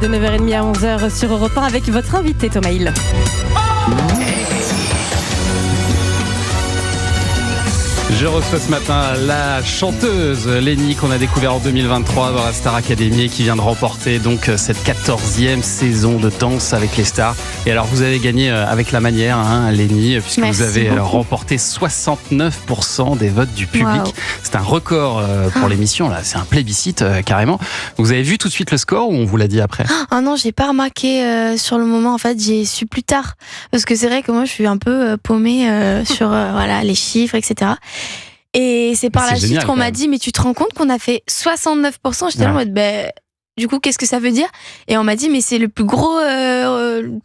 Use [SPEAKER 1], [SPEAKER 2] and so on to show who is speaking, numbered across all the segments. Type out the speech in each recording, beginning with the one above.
[SPEAKER 1] De 9h30 à 11h sur Europe 1 avec votre invité Thomas Hill.
[SPEAKER 2] Je reçois ce matin la chanteuse Lénie qu'on a découvert en 2023 dans la Star Academy et qui vient de remporter donc cette 14e saison de Danse avec les stars. Et alors vous avez gagné avec la manière, Lénie, puisque
[SPEAKER 1] Merci
[SPEAKER 2] vous avez
[SPEAKER 1] beaucoup.
[SPEAKER 2] remporté 69% des votes du public.
[SPEAKER 1] Wow.
[SPEAKER 2] C'est un record pour l'émission, là. C'est un plébiscite carrément. Vous avez vu tout de suite le score ou on vous l'a dit après?
[SPEAKER 3] Ah non, j'ai pas remarqué sur le moment. En fait, j'ai su plus tard parce que c'est vrai que moi, je suis un peu paumée sur voilà les chiffres, etc. Et c'est par
[SPEAKER 2] C'est
[SPEAKER 3] la
[SPEAKER 2] génial,
[SPEAKER 3] suite qu'on
[SPEAKER 2] quand
[SPEAKER 3] m'a
[SPEAKER 2] même.
[SPEAKER 3] dit, mais tu te rends compte qu'on a fait 69%? J'étais là en mode, du coup, qu'est-ce que ça veut dire? Et on m'a dit, mais c'est le plus gros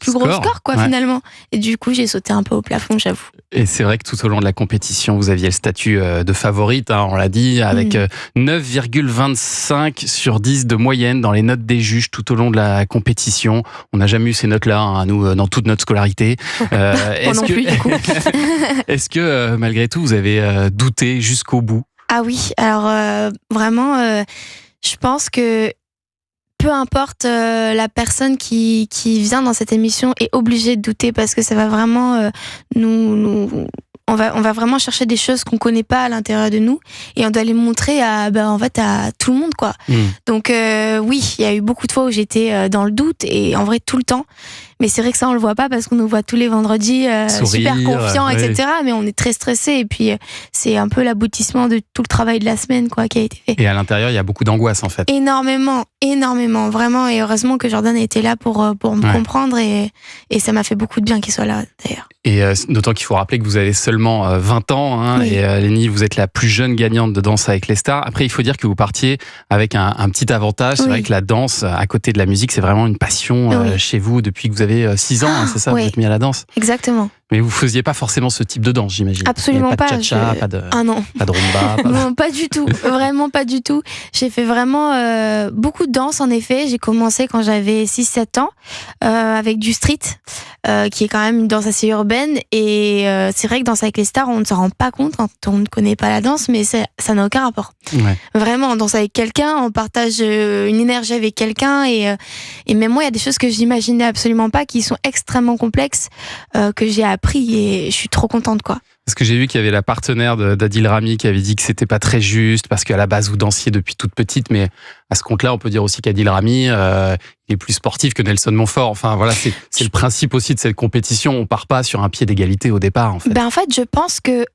[SPEAKER 3] score, quoi,
[SPEAKER 2] Ouais.
[SPEAKER 3] finalement. Et du coup, j'ai sauté un peu au plafond, j'avoue.
[SPEAKER 2] Et c'est vrai que tout au long de la compétition, vous aviez le statut de favorite, on l'a dit, avec 9,25 sur 10 de moyenne dans les notes des juges tout au long de la compétition. On n'a jamais eu ces notes-là, nous, dans toute notre scolarité.
[SPEAKER 3] Moi non plus, du coup.
[SPEAKER 2] Est-ce que, malgré tout, vous avez douté jusqu'au bout?
[SPEAKER 3] Ah oui, alors vraiment, je pense que peu importe la personne qui vient dans cette émission est obligée de douter parce que ça va vraiment on va vraiment chercher des choses qu'on connaît pas à l'intérieur de nous et on doit les montrer à tout le monde, quoi. Donc oui, il y a eu beaucoup de fois où j'étais dans le doute et en vrai tout le temps. Mais c'est vrai que ça on le voit pas parce qu'on nous voit tous les vendredis
[SPEAKER 2] Sourire,
[SPEAKER 3] super confiants,
[SPEAKER 2] ouais.
[SPEAKER 3] etc. Mais on est très stressé et puis c'est un peu l'aboutissement de tout le travail de la semaine, quoi, qui a été fait.
[SPEAKER 2] Et à l'intérieur, il y a beaucoup d'angoisse, en fait.
[SPEAKER 3] Énormément, vraiment. Et heureusement que Jordan était là pour me comprendre et ça m'a fait beaucoup de bien qu'il soit là, d'ailleurs.
[SPEAKER 2] Et d'autant qu'il faut rappeler que vous avez seulement 20 ans,
[SPEAKER 3] Oui.
[SPEAKER 2] et Lénie, vous êtes la plus jeune gagnante de Danse avec les stars. Après, il faut dire que vous partiez avec un petit avantage. C'est
[SPEAKER 3] Oui.
[SPEAKER 2] vrai que la danse, à côté de la musique, c'est vraiment une passion
[SPEAKER 3] Oui.
[SPEAKER 2] chez vous depuis que vous avez 6 ans, c'est ça?
[SPEAKER 3] Oui.
[SPEAKER 2] Vous êtes mis à la danse.
[SPEAKER 3] Exactement.
[SPEAKER 2] Mais vous faisiez pas forcément ce type de danse, j'imagine.
[SPEAKER 3] Absolument
[SPEAKER 2] Il y avait pas.
[SPEAKER 3] pas.
[SPEAKER 2] De cha-cha,
[SPEAKER 3] Ah non.
[SPEAKER 2] pas de rumba.
[SPEAKER 3] Non, pas du tout. Vraiment pas du tout. J'ai fait vraiment beaucoup de danse, en effet. J'ai commencé quand j'avais 6-7 ans avec du street, qui est quand même une danse assez urbaine. Et c'est vrai que Danse avec les stars, on ne s'en rend pas compte quand on ne connaît pas la danse, mais ça n'a aucun rapport.
[SPEAKER 2] Ouais.
[SPEAKER 3] Vraiment, on danse avec quelqu'un, on partage une énergie avec quelqu'un. Et même moi, il y a des choses que j'imaginais absolument pas, qui sont extrêmement complexes, que j'ai appris. Et je suis trop contente, quoi.
[SPEAKER 2] Parce que j'ai vu qu'il y avait la partenaire d'Adil Rami qui avait dit que c'était pas très juste parce qu'à la base vous dansiez depuis toute petite, mais à ce compte-là on peut dire aussi qu'Adil Rami il est plus sportif que Nelson Montfort. Enfin voilà, c'est le principe aussi de cette compétition. On part pas sur un pied d'égalité au départ, en fait.
[SPEAKER 3] En fait, je pense que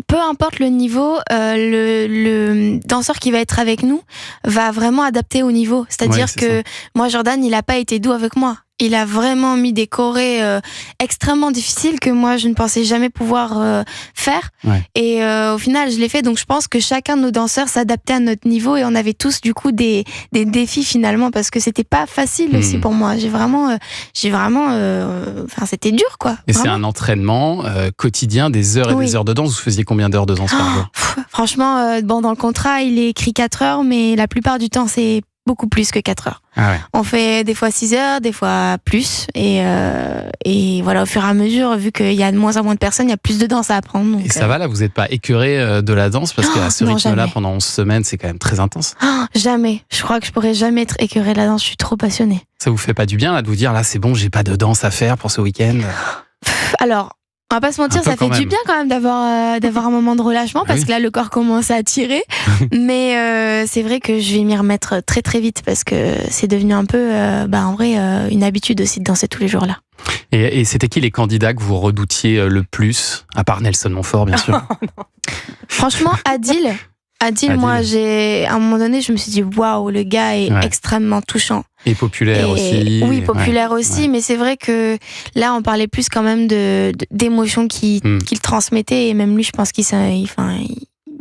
[SPEAKER 3] peu importe le niveau, le danseur qui va être avec nous va vraiment adapter au niveau. C'est-à-dire
[SPEAKER 2] Ouais, c'est
[SPEAKER 3] que moi, Jordan, il a pas été doux avec moi. Il a vraiment mis des chorés extrêmement difficiles que moi, je ne pensais jamais pouvoir faire.
[SPEAKER 2] Ouais.
[SPEAKER 3] Et au final, je l'ai fait. Donc, je pense que chacun de nos danseurs s'adaptait à notre niveau et on avait tous, du coup, des défis finalement parce que c'était pas facile aussi pour moi. C'était dur, quoi.
[SPEAKER 2] Et c'est
[SPEAKER 3] Vraiment.
[SPEAKER 2] un entraînement quotidien, des heures et
[SPEAKER 3] Oui.
[SPEAKER 2] des heures de danse. Vous faisiez combien d'heures de danse par jour?
[SPEAKER 3] Franchement, dans le contrat, il est écrit 4 heures, mais la plupart du temps, c'est beaucoup plus que 4 heures.
[SPEAKER 2] Ah ouais.
[SPEAKER 3] On fait des fois 6 heures, des fois plus. Et voilà, au fur et à mesure, vu qu'il y a de moins en moins de personnes, il y a plus de danse à apprendre. Donc,
[SPEAKER 2] Et ça va là, vous n'êtes pas écœuré de la danse parce qu'à ce
[SPEAKER 3] non,
[SPEAKER 2] rythme-là,
[SPEAKER 3] jamais.
[SPEAKER 2] pendant 11 semaines, c'est quand même très intense.
[SPEAKER 3] Jamais. Je crois que je pourrais jamais être écœurée de la danse. Je suis trop passionnée.
[SPEAKER 2] Ça vous fait pas du bien là de vous dire là c'est bon, j'ai pas de danse à faire pour ce week-end?
[SPEAKER 3] Alors, on va pas se mentir,
[SPEAKER 2] Un peu
[SPEAKER 3] ça fait
[SPEAKER 2] quand
[SPEAKER 3] du
[SPEAKER 2] même.
[SPEAKER 3] bien quand même d'avoir un moment de relâchement parce
[SPEAKER 2] Oui.
[SPEAKER 3] que là, le corps commence à tirer. Mais c'est vrai que je vais m'y remettre très très vite parce que c'est devenu un peu, en vrai, une habitude aussi de danser tous les jours là.
[SPEAKER 2] Et c'était qui les candidats que vous redoutiez le plus, à part Nelson Montfort bien sûr?
[SPEAKER 3] Franchement, Adil, moi, à un moment donné, je me suis dit, waouh, le gars est extrêmement touchant.
[SPEAKER 2] Et populaire aussi.
[SPEAKER 3] Oui, populaire aussi, mais c'est vrai que là, on parlait plus quand même d'émotions qu'il transmettait, et même lui, je pense qu'il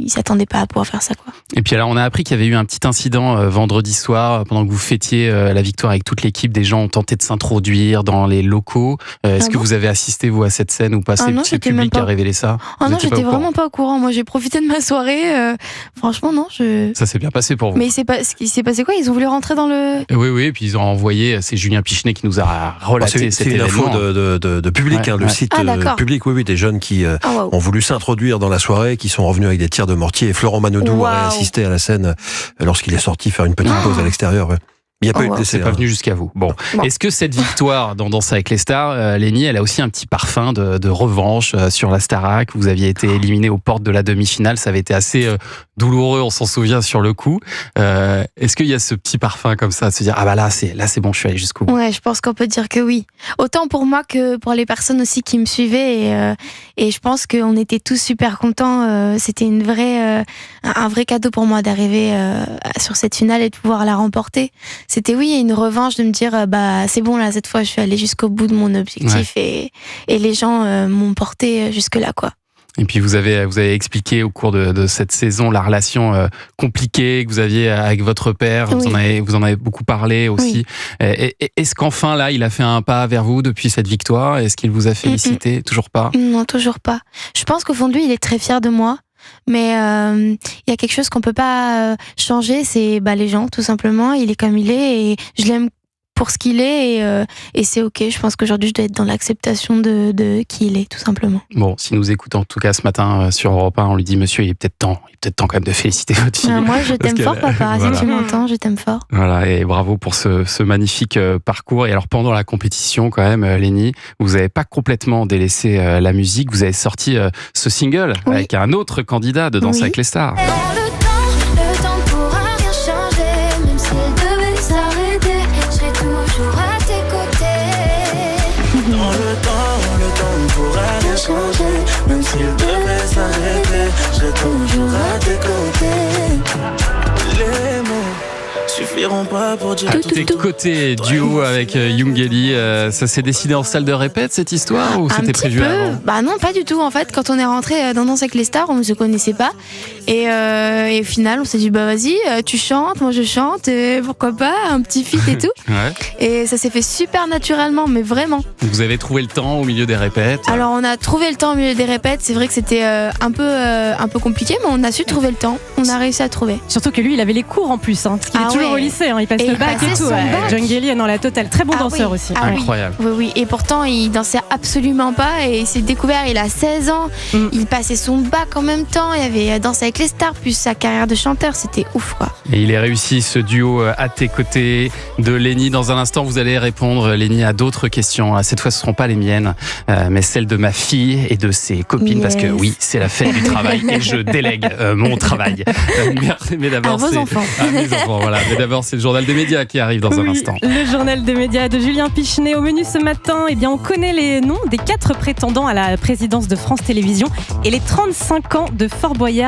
[SPEAKER 3] s'attendait pas à pouvoir faire ça, quoi.
[SPEAKER 2] Et puis alors, on a appris qu'il y avait eu un petit incident vendredi soir, pendant que vous fêtiez la victoire avec toute l'équipe. Des gens ont tenté de s'introduire dans les locaux. Est-ce que vous avez assisté, vous, à cette scène ou pas? C'est
[SPEAKER 3] non,
[SPEAKER 2] le
[SPEAKER 3] j'étais
[SPEAKER 2] public
[SPEAKER 3] même
[SPEAKER 2] qui a
[SPEAKER 3] pas-
[SPEAKER 2] révélé ça?
[SPEAKER 3] Ah
[SPEAKER 2] Vous
[SPEAKER 3] non,
[SPEAKER 2] étiez pas
[SPEAKER 3] j'étais
[SPEAKER 2] au courant?
[SPEAKER 3] vraiment pas au courant. Moi, j'ai profité de ma soirée. Franchement, non,
[SPEAKER 2] Ça s'est bien passé pour vous.
[SPEAKER 3] Mais il s'est passé quoi? Ils ont voulu rentrer dans le...
[SPEAKER 2] Oui, et puis ils ont envoyé, c'est Julien Pichenet qui nous a relaté
[SPEAKER 4] C'est
[SPEAKER 2] cet
[SPEAKER 4] une info
[SPEAKER 2] événement.
[SPEAKER 4] de public,
[SPEAKER 2] Ouais,
[SPEAKER 4] le
[SPEAKER 2] ouais.
[SPEAKER 4] site
[SPEAKER 3] Ah, d'accord.
[SPEAKER 4] public, oui, des jeunes qui
[SPEAKER 3] waouh.
[SPEAKER 4] ont voulu s'introduire dans la soirée, qui sont revenus avec des tirs de mortier. Et Florent Manodou
[SPEAKER 3] Waouh.
[SPEAKER 4] aurait assisté à la scène lorsqu'il est sorti faire une petite pause à l'extérieur. Ouais. Il n'y a pas
[SPEAKER 3] Oh,
[SPEAKER 4] eu de
[SPEAKER 3] wow.
[SPEAKER 4] décès.
[SPEAKER 2] C'est pas venu jusqu'à vous. Bon.
[SPEAKER 3] Bon.
[SPEAKER 2] Est-ce que cette victoire dans Danse avec les stars, Lénie, elle a aussi un petit parfum de revanche sur la Starac? Vous aviez été éliminé aux portes de la demi-finale. Ça avait été assez douloureux, on s'en souvient sur le coup. Est-ce qu'il y a ce petit parfum comme ça, de se dire ah bah là c'est bon, je suis allé jusqu'au bout?
[SPEAKER 3] Ouais, je pense qu'on peut dire que oui. Autant pour moi que pour les personnes aussi qui me suivaient. Et je pense qu'on était tous super contents. C'était un vrai cadeau pour moi d'arriver sur cette finale et de pouvoir la remporter. C'était une revanche de me dire bah c'est bon là, cette fois je suis allée jusqu'au bout de mon objectif et les gens m'ont porté jusque là quoi.
[SPEAKER 2] Et puis vous avez expliqué au cours de cette saison la relation compliquée que vous aviez avec votre père.
[SPEAKER 3] Oui.
[SPEAKER 2] Vous en avez beaucoup parlé aussi. Est-ce qu'enfin là, il a fait un pas vers vous depuis cette victoire? Est-ce qu'il vous a félicité? Toujours pas?
[SPEAKER 3] Non, toujours pas. Je pense qu'au fond de lui, il est très fier de moi. Mais il y a quelque chose qu'on peut pas changer, c'est les gens, tout simplement. Il est comme il est et je l'aime pour ce qu'il est et c'est ok. Je pense qu'aujourd'hui, je dois être dans l'acceptation de qui il est, tout simplement.
[SPEAKER 2] Bon, s'il nous écoute en tout cas ce matin sur Europe 1, on lui dit monsieur, il est peut-être temps quand même de féliciter votre fille.
[SPEAKER 3] Moi, je t'aime fort, papa.
[SPEAKER 2] Voilà.
[SPEAKER 3] Si tu m'entends, je t'aime fort.
[SPEAKER 2] Voilà, et bravo pour ce magnifique parcours. Et alors pendant la compétition, quand même, Lénie, vous n'avez pas complètement délaissé la musique. Vous avez sorti ce single avec un autre candidat de Danse avec les stars.
[SPEAKER 5] Le temps pourra rien changer, même s'il devait s'arrêter, je serai toujours à tes côtés.
[SPEAKER 6] Dans le temps pourra rien changer, même s'il devait s'arrêter, je serai toujours à tes côtés. Les mots suffiront pas pour dire
[SPEAKER 2] À tes côtés, duo avec Youngeli, ça s'est décidé en salle de répète cette histoire ou c'était prévu avant?
[SPEAKER 3] Bah non, pas du tout. En fait, quand on est rentré dans Danse avec les stars, on ne se connaissait pas. Et au final, on s'est dit, bah vas-y, tu chantes, moi je chante, et pourquoi pas, un petit feat et tout.
[SPEAKER 2] Ouais.
[SPEAKER 3] Et ça s'est fait super naturellement, mais vraiment.
[SPEAKER 2] Vous avez trouvé le temps au milieu des répètes?
[SPEAKER 3] Alors on a trouvé le temps au milieu des répètes. C'est vrai que c'était un peu compliqué, mais on a su trouver le temps. On a réussi à trouver.
[SPEAKER 1] Surtout que lui, il avait les cours en plus, parce qu'il est toujours au lycée, il passe
[SPEAKER 3] Et
[SPEAKER 1] le
[SPEAKER 3] il
[SPEAKER 1] bac et
[SPEAKER 3] passait
[SPEAKER 1] tout.
[SPEAKER 3] son bac.
[SPEAKER 1] Youngeli est dans la totale, très bon danseur aussi.
[SPEAKER 3] Ah oui.
[SPEAKER 2] Incroyable.
[SPEAKER 3] Oui. Et pourtant, il dansait absolument pas et il s'est découvert, il a 16 ans. Il passait son bac en même temps. Il y avait Danse avec les stars, plus sa carrière de chanteur. C'était ouf, quoi.
[SPEAKER 2] Et il est réussi ce duo à tes côtés de Lénie. Dans un instant, vous allez répondre, Lénie, à d'autres questions. Cette fois, ce ne seront pas les miennes, mais celles de ma fille et de ses copines. Parce que oui, c'est la fête du travail et je délègue mon travail. Mais d'abord,
[SPEAKER 3] à vos enfants.
[SPEAKER 2] À mes enfants, voilà. Mais d'abord, c'est le journal des médias qui arrive dans un instant.
[SPEAKER 1] Le journal des médias de Julien Pichenet. Au menu ce matin, on connaît les noms des 4 prétendants à la présidence de France Télévisions et les 35 ans de Fort Boyard.